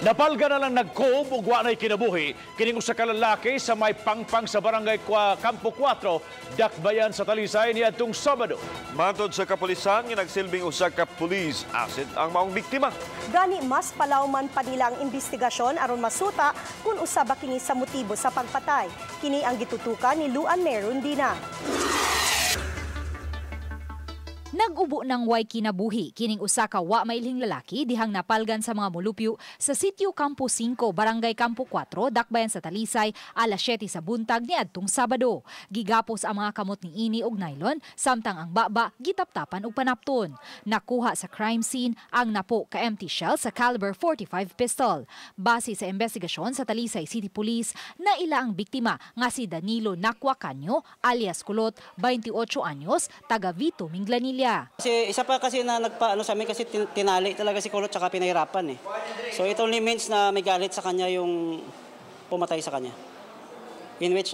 Napalga na lang nagkob ug wa nay kinabuhi kining usa ka lalaki sa may pangpang sa barangay Campo 4, Dakbayan sa Talisay niadtong Sabado. Matod sa kapulisan nga nagsilbing usa ka police asset ang maong biktima. Gani mas palawman pa nila ang investigasyon aron masuta kung usa ba kini sa motibo sa pagpatay. Kini ang gitutukan ni Luan Merundina. Nag-ubo ng way kinabuhi kining usa ka wa mailhing lalaki dihang napalgan sa mga mulupyo sa sitio Campo 5, barangay Campo 4, Dakbayan sa Talisay, alas 7 sa buntag niadtong Sabado. Gigapos ang mga kamot ni ini og nylon samtang ang baba gitaptapan og panapton. Nakuha sa crime scene ang napo ka empty shell sa caliber .45 pistol. Base sa investigasyon sa Talisay City Police, naila ang biktima nga si Danilo Nakwakanyo alias Kulot, 28 anyos, taga Vito, Minglanilla. Kasi isa pa kasi na nagpaano sa amin kasi tinali talaga si Kulot tsaka pinahirapan eh. So it only means na may galit sa kanya yung pumatay sa kanya. In which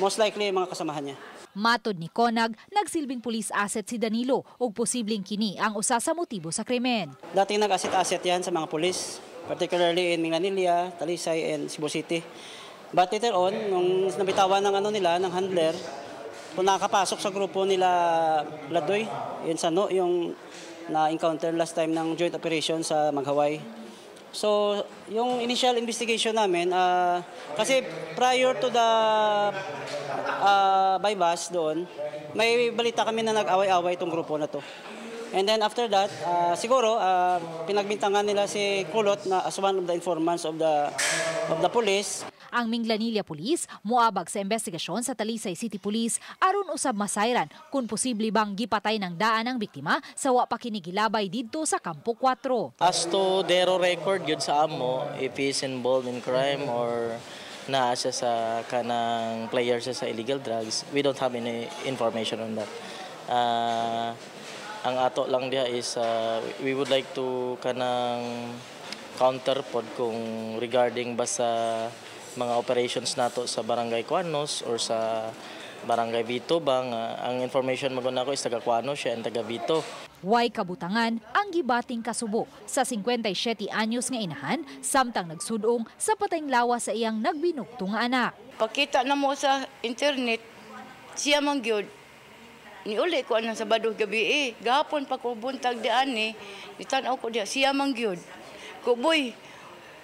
most likely mga kasamahan niya. Matod ni Konag, nagsilbing police asset si Danilo ug posibleng kini ang usa sa motibo sa krimen. Dating nag-asset yan sa mga pulis, particularly in Minglanilla, Talisay and Cebu City. But later on, nung nabitawan ng ng handler, kung nakapasok sa grupo nila Ladoy, yun sa yung na-encounter last time ng joint operation sa Mag-Hawaii. So, yung initial investigation namin, kasi prior to the bypass doon, may balita kami na nag-away-away itong grupo na to. And then after that, siguro, pinagbintangan nila si Kulot na as one of the informants of the police. Ang Minglanilla Police muabag sa investigasyon sa Talisay City Police aron usab masayran kung posible bang gipatay ng daan ang biktima sa wa pa kini gilabay didto sa Campo 4. As to dero record yun sa amo if he is involved in crime or naa siya sa kanang player siya sa illegal drugs, we don't have any information on that. Ang ato lang dia is we would like to kanang counter pod kung regarding basta mga operations nato sa barangay Kuanos or sa barangay Vito bang ang information mo nako is taga Kuanos siya and taga Vito. Way kabutangan ang gibating kasubo sa 57 anyos nga inahan samtang nagsudong sa patayng lawas sa iyang nagbinugto nga anak. Pakita na mo sa internet siya man gyud ni uli ko anang Sabado gabi gahapon pa ko buntag dian ni tan-aw ko diya siya man gyud. Kuboy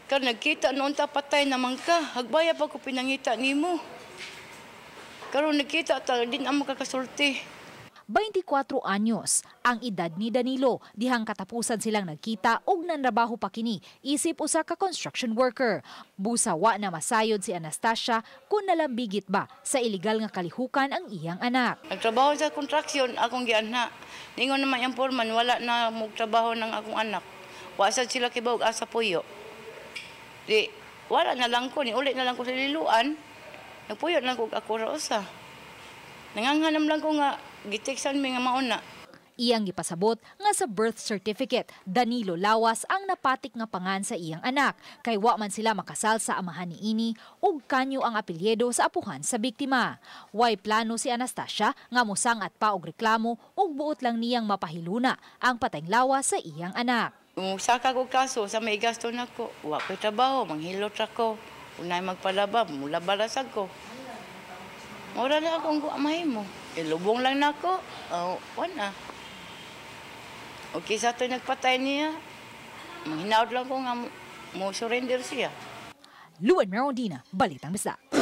kan nagkita noon ta patay naman ka, hagbaya pa ko pinangita nimo. Karon nagkita ta din ang makakasulti. 24 anyos ang edad ni Danilo dihang katapusan silang nagkita og nanrabaho pa kini isip usa ka construction worker. Busa wa na masayod si Anastasia kung nalambigit ba sa illegal nga kalihukan ang iyang anak. Nagtrabaho sa construction akong gianha. Ningon naman yung foreman wala na magtrabaho ng akong anak. Wa sad sila kibawog asa puyo. Di, wala na lang ko, ulit na lang ko sa liluan. Nagpuyot lang ko ako ra usa. Nanganghanam lang ko nga, giteksan mi nga mauna. Iyang gipasabot nga sa birth certificate, Danilo Lawas ang napatik nga pangan sa iyang anak. Kay wa man sila makasal sa amahan ni ini ug kanyo ang apelyido sa apuhan sa biktima. Way plano si Anastasia nga mosangat pa og reklamo ug buot lang niyang mapahiluna ang patayng lawas sa iyang anak. Saka ko kaso sa may gasto na ko. Wa ko'y trabaho, manghilot ako. Unay magpalaba, mula balasag ko. Mura na akong guamahin mo. Ilubong lang na ako. Wala. Okay, sa ito nagpatay niya. Manghinaot lang ko nga mo surrender siya. Luan Merondina, Balitang Bisdak.